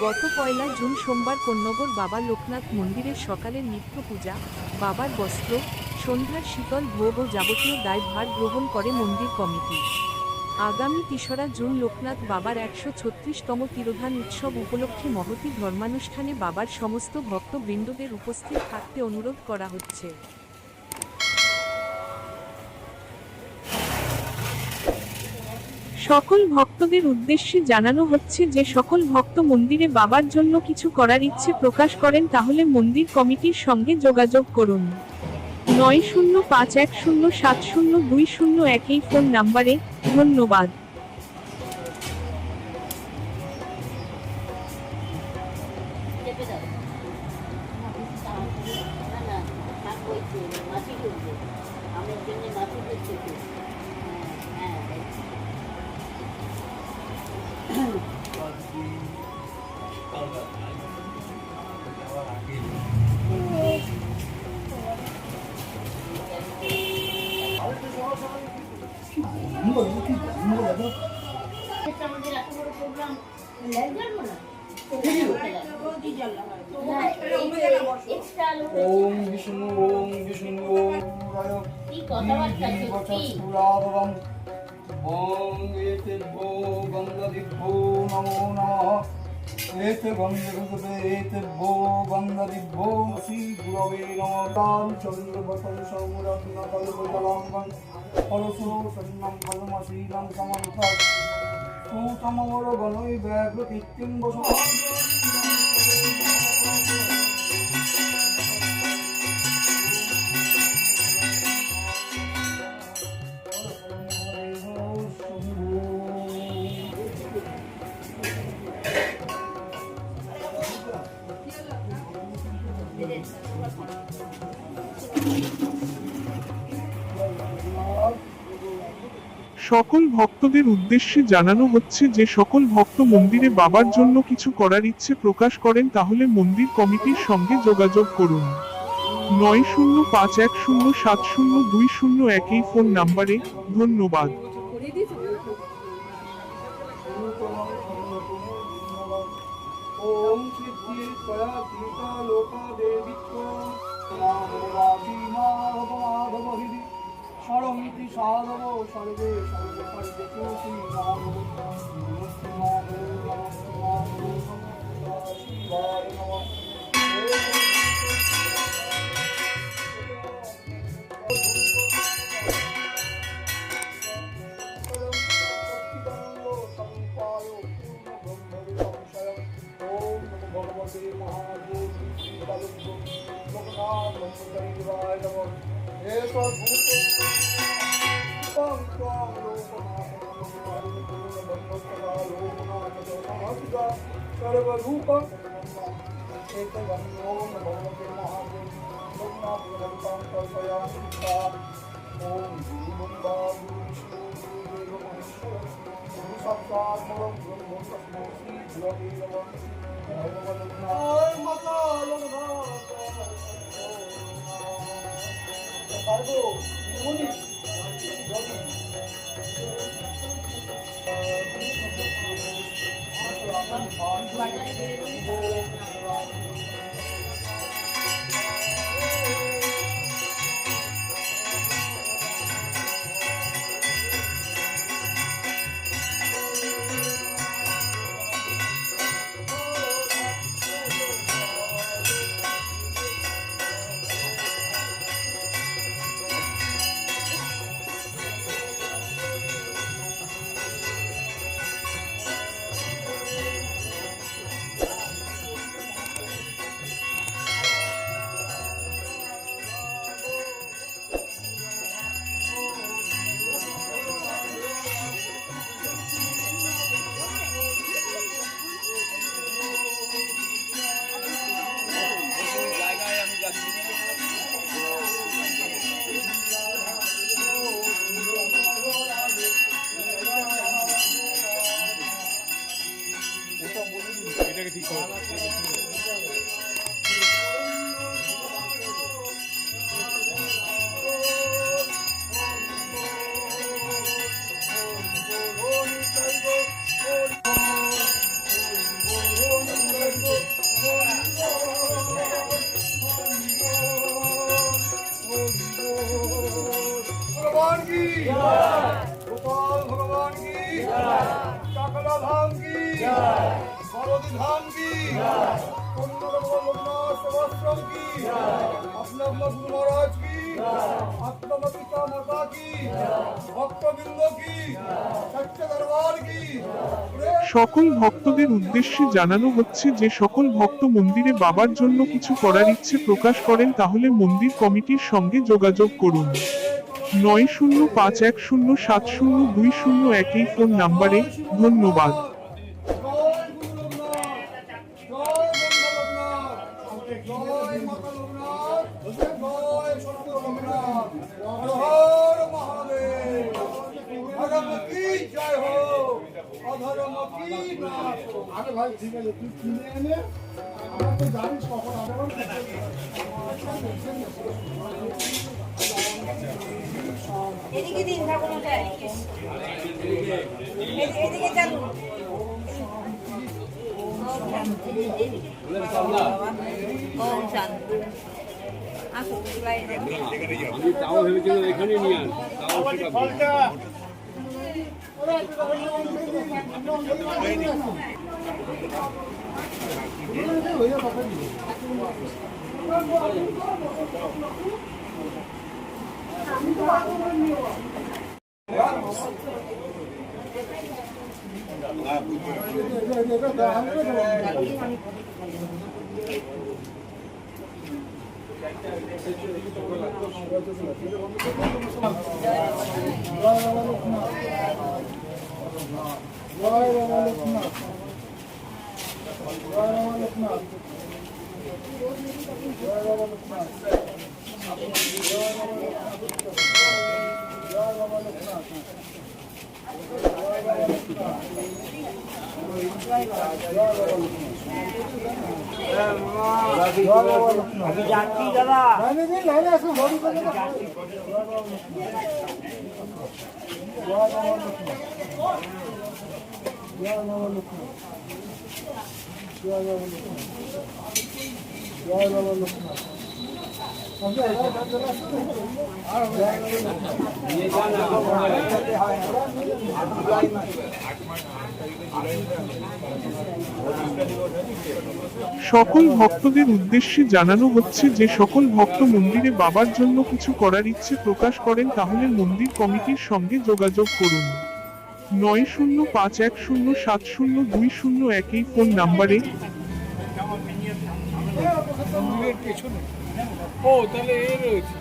গত 1 জুন সোমবার কোন্নগর বাবা লোকনাথ মন্দিরের সকালের নিত্য পূজা, বাবার বস্ত্র, সন্ধ্যার শীতল ভোগ ও যাবতীয় দায়ভার গ্রহণ করে মন্দির কমিটি। আগামী 3রা জুন লোকনাথ বাবার 136তম তিরোধান উৎসব উপলক্ষে মহতী ধর্মানুষ্ঠানে বাবার সমস্ত ভক্তবৃন্দদের উপস্থিত থাকতে অনুরোধ করা হচ্ছে। সকল ভক্তদের উদ্দেশ্যে জানানো হচ্ছে যে সকল ভক্ত মন্দিরে বাবার জন্য কিছু করার ইচ্ছে প্রকাশ করেন তাহলে মন্দির কমিটির সঙ্গে যোগাযোগ করুন। 9051070201 এই ফোন নাম্বারে। ধন্যবাদ। ওম বিষ্ণু ওম বিষ্ণু ওম রায় ওম এতে ভো গঙ্গাদিভ্যো নমো নমঃ এতে গঙ্গাদিভ্যো এতে ভো গঙ্গাদিভ্যো শ্রী গুরবে নমঃ তাম চন্দ্রবতল সৌরত্ন কল্পতলম্বং পরশু সন্নম কলমশীলং সমন্থ সুতমর গণৈ ব্যাঘ্র কৃত্রিম বসু সকল ভক্তদের উদ্দেশ্যে জানানো হচ্ছে যে সকল ভক্ত মন্দিরে বাবার জন্য কিছু করার ইচ্ছে প্রকাশ করেন তাহলে মন্দির কমিটির সঙ্গে যোগাযোগ করুন। 9051070201 এই ফোন নাম্বারে। ধন্যবাদ। ওম সিদ্ধি স্বয়া গীতা লোকা দেবিত্ব নামবাসী মাধব হৃদি সরমিতি সাধব সর্বে সর্বে সর্বে তুলসী নাম শিবায় নমঃ। सर्वरूपं एकगं ओम भगवते महादेव लोकनाथ भगवतां कल्पयामि ओम गुरुबंदा गुरु विष्णु गुरुदेव महेश्वर गुरु साक्षात् परब्रह्म तस्मै श्री गुरवे नमः। जय माता लोकनाथ पार्वो मुनि গোপাল ভগবান কি টাকলা ধাম কি বড়দি ধাম কি লোকনাথ সেবাশ্রম কি আপনা আপনা গুরু মহারাজ কি আপনার পিতা মাতা কি ভক্তবৃন্দ কি সত্য দরবার কি সকল ভক্তদের উদ্দেশ্যে জানানো হচ্ছে যে সকল ভক্ত মন্দিরে বাবার জন্য কিছু করার ইচ্ছে প্রকাশ করেন তাহলে মন্দির কমিটির সঙ্গে যোগাযোগ করুন 9051070201 এই ফোন নাম্বারে। ধন্যবাদ। জয় মাতা লোকনাথ, জয় সত্য লোকনাথ, হর মহাদেব, ধর্ম কি জয় হো, অধর্ম কি নাশ হো। আরে ভাই ঠিক আছে, তুই কিনে এনে আমার তো জানিস কখন আবার এদিকে দিন ঠাকুরটা এদিকে চালু ওম শান্তি আসুন আমি তাও ভেবেছিলাম এখানে নিয়ে আন তাও সকল ভক্তদের উদ্দেশ্যে জানানো হচ্ছে যে সকল ভক্ত মন্দিরে বাবার জন্য কিছু করার ইচ্ছে প্রকাশ করেন তাহলে মন্দির কমিটির সঙ্গে যোগাযোগ করুন 9051070201 এই ফোন নাম্বারে। ও তাহলে এ রয়েছে